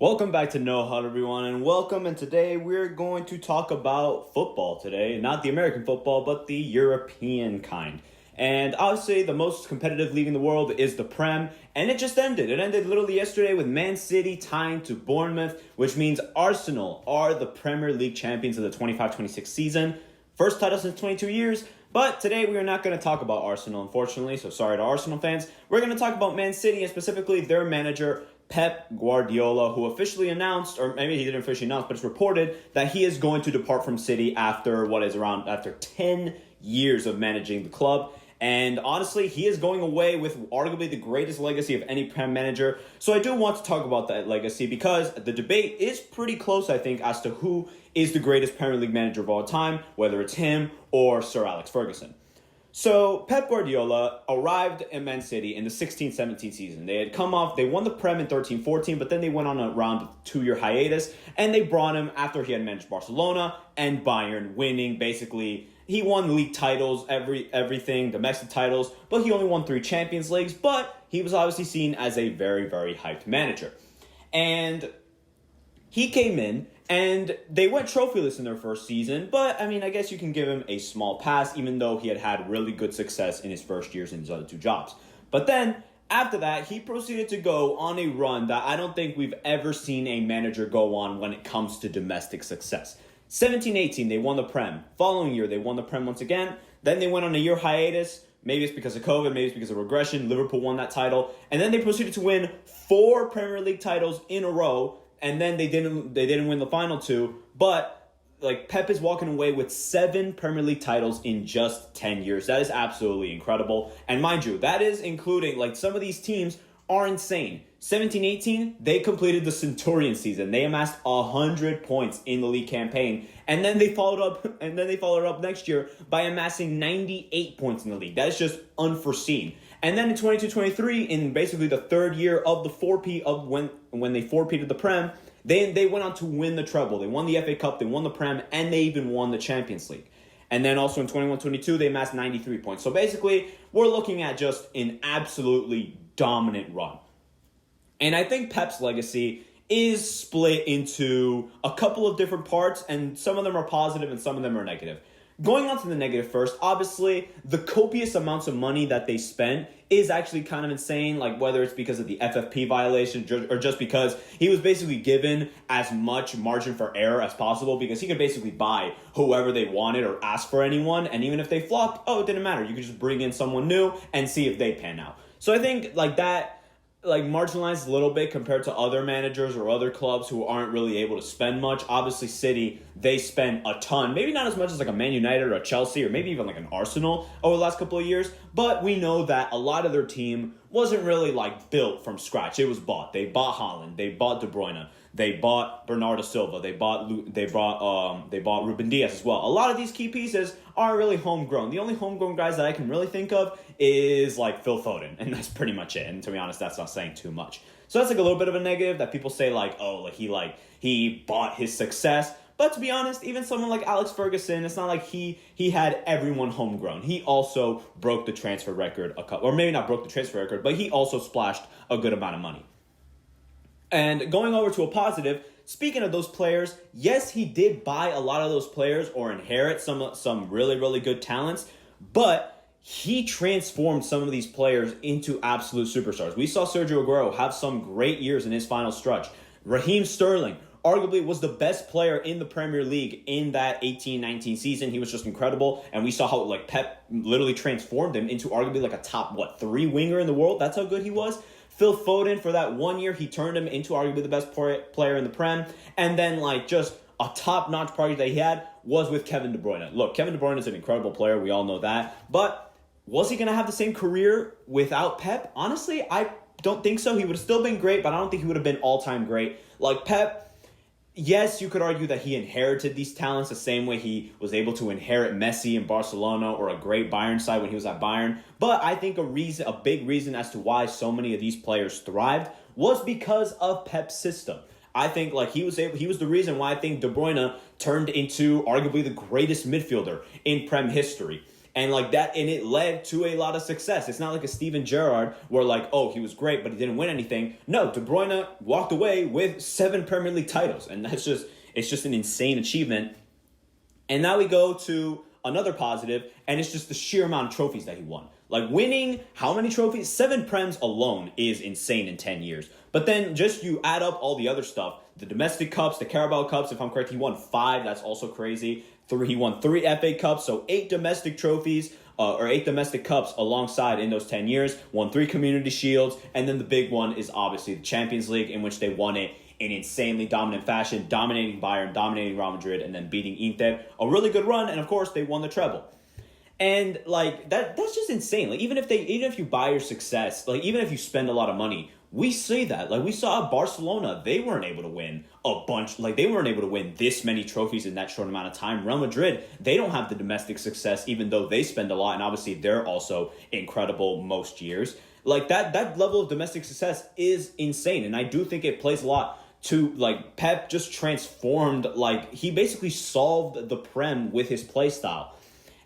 Welcome back to No Huddle, everyone, and welcome. And today we're going to talk about football today. Not the American football, but the European kind. And obviously, the most competitive league in the world is the Prem, and it just ended. It ended literally yesterday with Man City tying to Bournemouth, which means Arsenal are the Premier League champions of the 25-26 season. First title since 22 years. But today we are not going to talk about Arsenal, unfortunately, so sorry to Arsenal fans. We're going to talk about Man City and specifically their manager, Pep Guardiola, who officially announced, or maybe he didn't officially announce, but it's reported that he is going to depart from City after 10 years of managing the club. And honestly, he is going away with arguably the greatest legacy of any Prem manager. So I do want to talk about that legacy because the debate is pretty close, I think, as to who is the greatest Premier League manager of all time, whether it's him or Sir Alex Ferguson. So Pep Guardiola arrived in Man City in the 16-17 season. They had come off, they won the Prem in 13-14, but then they went on around a 2-year hiatus, and they brought him after he had managed Barcelona and Bayern, winning basically. He won league titles, everything, domestic titles, but he only won 3 Champions Leagues, but he was obviously seen as a very, very hyped manager. And he came in, and they went trophyless in their first season, but, I guess you can give him a small pass, even though he had really good success in his first years in his other 2 jobs. But then, after that, he proceeded to go on a run that I don't think we've ever seen a manager go on when it comes to domestic success. 17-18, they won the Prem. Following year, they won the Prem once again. Then they went on a year hiatus. Maybe it's because of COVID, maybe it's because of regression. Liverpool won that title. And then they proceeded to win 4 Premier League titles in a row. And then they didn't win the final 2. But Pep is walking away with 7 Premier League titles in just 10 years. That is absolutely incredible. And mind you, that is including, some of these teams are insane. 17-18, they completed the Centurion season. They amassed 100 points in the league campaign. And then they followed up next year by amassing 98 points in the league. That is just unforeseen. And then in 22-23, in basically the third year of the 4P of when they 4P'd the Prem, they went on to win the treble. They won the FA Cup, they won the Prem, and they even won the Champions League. And then also in 21-22, they amassed 93 points. So basically, we're looking at just an absolutely dominant run. And I think Pep's legacy is split into a couple of different parts, and some of them are positive and some of them are negative. Going on to the negative first, obviously, the copious amounts of money that they spent is actually kind of insane, whether it's because of the FFP violation or just because he was basically given as much margin for error as possible because he could basically buy whoever they wanted or ask for anyone, and even if they flopped, it didn't matter. You could just bring in someone new and see if they pan out. So I think that marginalized a little bit compared to other managers or other clubs who aren't really able to spend much. Obviously, City, they spend a ton. Maybe not as much as a Man United or a Chelsea or maybe even an Arsenal over the last couple of years. But we know that a lot of their team wasn't really built from scratch. It was bought. They bought Haaland. They bought De Bruyne. They bought Bernardo Silva. They bought Ruben Dias as well. A lot of these key pieces are really homegrown. The only homegrown guys that I can really think of is Phil Foden, and that's pretty much it. And to be honest, that's not saying too much. So that's a little bit of a negative that people say he bought his success. But to be honest, even someone like Alex Ferguson, it's not like he had everyone homegrown. He also broke the transfer record or maybe not broke the transfer record, but he also splashed a good amount of money. And going over to a positive, speaking of those players, yes, he did buy a lot of those players or inherit some really, really good talents, but he transformed some of these players into absolute superstars. We saw Sergio Aguero have some great years in his final stretch. Raheem Sterling arguably was the best player in the Premier League in that 18-19 season. He was just incredible, and we saw how Pep literally transformed him into arguably a top 3 winger in the world. That's how good he was. Phil Foden, for that 1 year, he turned him into arguably the best player in the Prem. And then, just a top-notch project that he had was with Kevin De Bruyne. Look, Kevin De Bruyne is an incredible player. We all know that. But was he going to have the same career without Pep? Honestly, I don't think so. He would have still been great, but I don't think he would have been all-time great. Pep, yes, you could argue that he inherited these talents the same way he was able to inherit Messi in Barcelona or a great Bayern side when he was at Bayern. But I think a big reason as to why so many of these players thrived was because of Pep's system. I think he was the reason why I think De Bruyne turned into arguably the greatest midfielder in Prem history. And like that, and it led to a lot of success. It's not like a Steven Gerrard where like, oh, he was great, but he didn't win anything. No, De Bruyne walked away with 7 Premier League titles, and it's just an insane achievement. And now we go to another positive, and it's just the sheer amount of trophies that he won. Like winning how many trophies? 7 Prems alone is insane in 10 years. But then just you add up all the other stuff, the domestic cups, the Carabao Cups, if I'm correct, he won 5. That's also crazy. He won 3 FA Cups, so 8 domestic trophies, or 8 domestic cups alongside in those 10 years, won 3 Community Shields, and then the big one is obviously the Champions League, in which they won it in insanely dominant fashion, dominating Bayern, dominating Real Madrid, and then beating Inter. A really good run, and of course, they won the treble. And like that's just insane. Like even if you buy your success, like even if you spend a lot of money, we see that. Like we saw at Barcelona, they weren't able to win a bunch. Like they weren't able to win this many trophies in that short amount of time. Real Madrid, they don't have the domestic success, even though they spend a lot, and obviously they're also incredible most years. Like that level of domestic success is insane, and I do think it plays a lot to like Pep just transformed. Like he basically solved the Prem with his play style.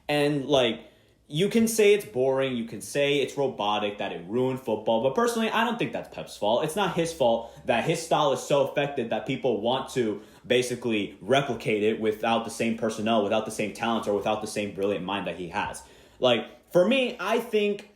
And, like, you can say it's boring, you can say it's robotic, that it ruined football, but personally, I don't think that's Pep's fault. It's not his fault that his style is so effective that people want to basically replicate it without the same personnel, without the same talents, or without the same brilliant mind that he has. Like, for me, I think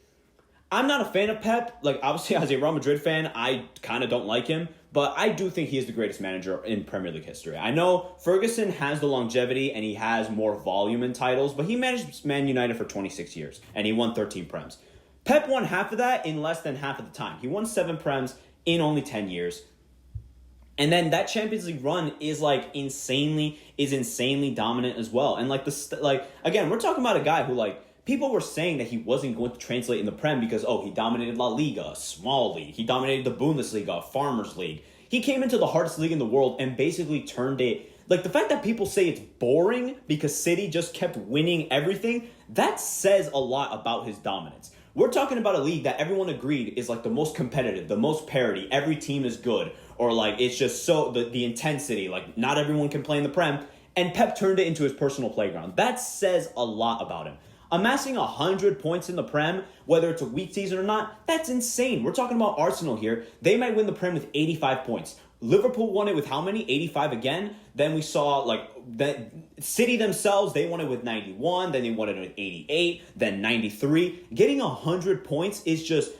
I'm not a fan of Pep. Like, obviously, as a Real Madrid fan, I kind of don't like him. But I do think he is the greatest manager in Premier League history. I know Ferguson has the longevity and he has more volume in titles, but he managed Man United for 26 years and he won 13 Prems. Pep won half of that in less than half of the time. He won 7 Prems in only 10 years. And then that Champions League run is like insanely dominant as well. And again, we're talking about a guy who like people were saying that he wasn't going to translate in the Prem because, he dominated La Liga, a small league. He dominated the Bundesliga, a farmers league. He came into the hardest league in the world and basically turned it. Like, the fact that people say it's boring because City just kept winning everything, that says a lot about his dominance. We're talking about a league that everyone agreed is, like, the most competitive, the most parity. Every team is good. Or, like, it's just so, the intensity. Like, not everyone can play in the Prem. And Pep turned it into his personal playground. That says a lot about him. Amassing 100 points in the Prem, whether it's a weak season or not, that's insane. We're talking about Arsenal here. They might win the Prem with 85 points. Liverpool won it with how many? 85 again. Then we saw that City themselves, they won it with 91. Then they won it with 88. Then 93. Getting 100 points is just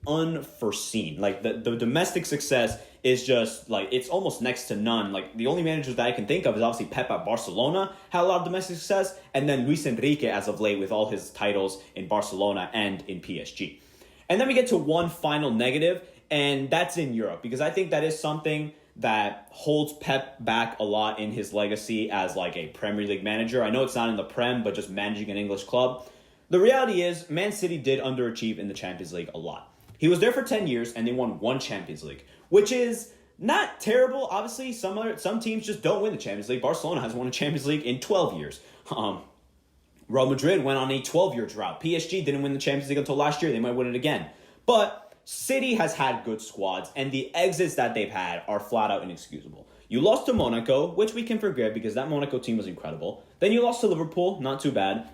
unforeseen. Like the domestic success is just like it's almost next to none. Like the only managers that I can think of is obviously Pep at Barcelona had a lot of domestic success, and then Luis Enrique as of late with all his titles in Barcelona and in PSG. And then we get to one final negative, and that's in Europe, because I think that is something that holds Pep back a lot in his legacy as like a Premier League manager. I know it's not in the Prem, but just managing an English club. The reality is Man City did underachieve in the Champions League a lot. He was there for 10 years and they won 1 Champions League, which is not terrible. Obviously, some teams just don't win the Champions League. Barcelona has won a Champions League in 12 years. Real Madrid went on a 12-year drought. PSG didn't win the Champions League until last year. They might win it again. But City has had good squads, and the exits that they've had are flat out inexcusable. You lost to Monaco, which we can forget because that Monaco team was incredible. Then you lost to Liverpool, not too bad.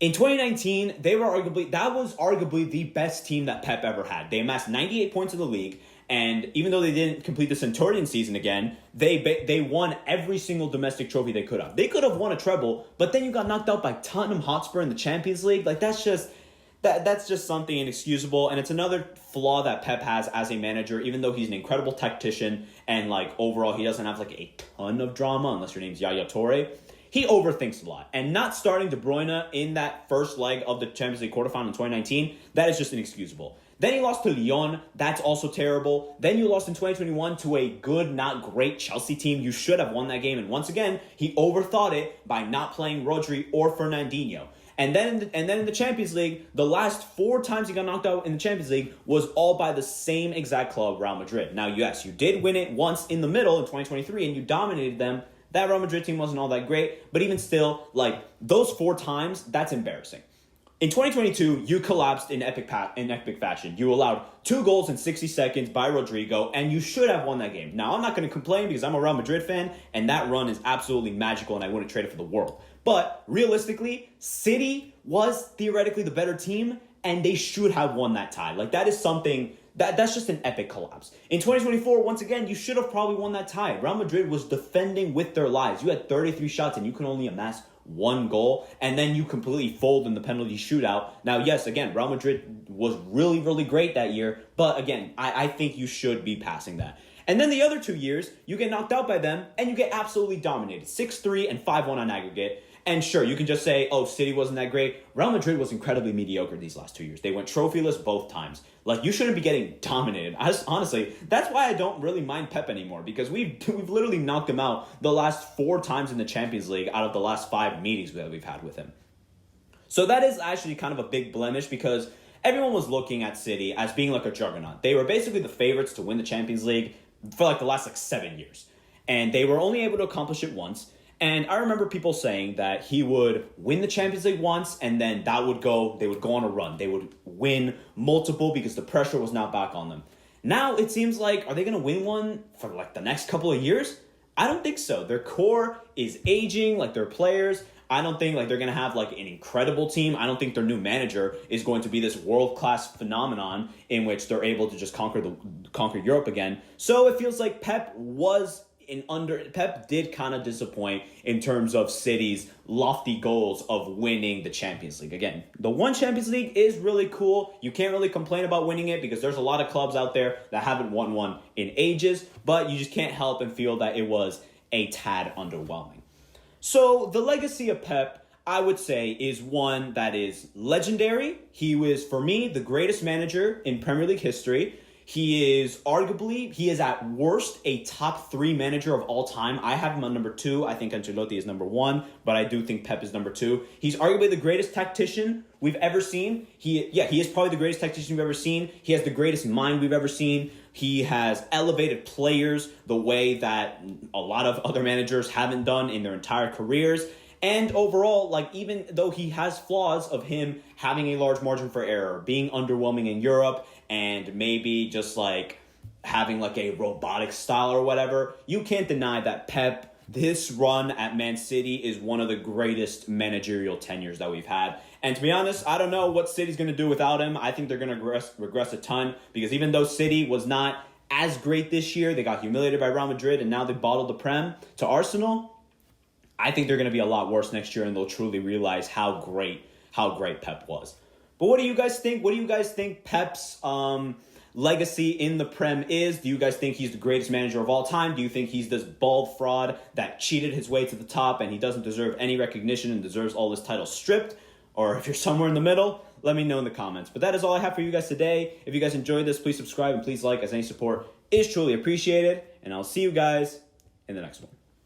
In 2019, that was arguably the best team that Pep ever had. They amassed 98 points in the league, and even though they didn't complete the Centurion season again, they won every single domestic trophy they could have. They could have won a treble, but then you got knocked out by Tottenham Hotspur in the Champions League. Like that's just something inexcusable, and it's another flaw that Pep has as a manager. Even though he's an incredible tactician and like overall he doesn't have like a ton of drama unless your name's Yaya Toure. He overthinks a lot, and not starting De Bruyne in that first leg of the Champions League quarterfinal in 2019, that is just inexcusable. Then he lost to Lyon, that's also terrible. Then you lost in 2021 to a good, not great Chelsea team. You should have won that game, and once again, he overthought it by not playing Rodri or Fernandinho. And then in the Champions League, the last 4 times he got knocked out in the Champions League was all by the same exact club, Real Madrid. Now, yes, you did win it once in the middle in 2023, and you dominated them. That Real Madrid team wasn't all that great, but even still, like, those 4 times, that's embarrassing. In 2022, you collapsed in epic fashion. You allowed 2 goals in 60 seconds by Rodrigo, and you should have won that game. Now, I'm not going to complain because I'm a Real Madrid fan, and that run is absolutely magical, and I wouldn't trade it for the world. But realistically, City was theoretically the better team, and they should have won that tie. Like, that is something that's just an epic collapse. In 2024, once again, you should have probably won that tie. Real Madrid was defending with their lives. You had 33 shots and you can only amass one goal, and then you completely fold in the penalty shootout. Now, yes, again, Real Madrid was really, really great that year, but again, I think you should be passing that. And then the other 2 years, you get knocked out by them, and you get absolutely dominated. 6-3 and 5-1 on aggregate. And sure, you can just say, oh, City wasn't that great. Real Madrid was incredibly mediocre these last 2 years. They went trophyless both times. Like, you shouldn't be getting dominated. Honestly, that's why I don't really mind Pep anymore, because we've literally knocked him out the last 4 times in the Champions League out of the last 5 meetings that we've had with him. So that is actually kind of a big blemish, because everyone was looking at City as being like a juggernaut. They were basically the favorites to win the Champions League for like the last 7 years. And they were only able to accomplish it once. And I remember people saying that he would win the Champions League once, and then they would go on a run. They would win multiple because the pressure was now back on them. Now it seems like, are they going to win one for like the next couple of years? I don't think so. Their core is aging, like their players. I don't think like they're going to have like an incredible team. I don't think their new manager is going to be this world-class phenomenon in which they're able to just conquer Europe again. So it feels like Pep did kind of disappoint in terms of City's lofty goals of winning the Champions League. Again, the one Champions League is really cool. You can't really complain about winning it because there's a lot of clubs out there that haven't won one in ages, but you just can't help and feel that it was a tad underwhelming. So the legacy of Pep, I would say, is one that is legendary. He was, for me, the greatest manager in Premier League history. He is at worst a top 3 manager of all time. I have him on number 2. I think Ancelotti is number 1, but I do think Pep is number 2. He's arguably the greatest tactician we've ever seen. He is probably the greatest tactician we've ever seen. He has the greatest mind we've ever seen. He has elevated players the way that a lot of other managers haven't done in their entire careers. And overall, like, even though he has flaws of him having a large margin for error, being underwhelming in Europe, and maybe just like having like a robotic style or whatever, you can't deny that Pep, this run at Man City is one of the greatest managerial tenures that we've had. And to be honest, I don't know what City's going to do without him. I think they're going to regress a ton, because even though City was not as great this year, they got humiliated by Real Madrid and now they bottled the Prem to Arsenal. I think they're going to be a lot worse next year, and they'll truly realize how great Pep was. But what do you guys think? What do you guys think Pep's legacy in the Prem is? Do you guys think he's the greatest manager of all time? Do you think he's this bald fraud that cheated his way to the top and he doesn't deserve any recognition and deserves all his titles stripped? Or if you're somewhere in the middle, let me know in the comments. But that is all I have for you guys today. If you guys enjoyed this, please subscribe and please like, as any support is truly appreciated. And I'll see you guys in the next one.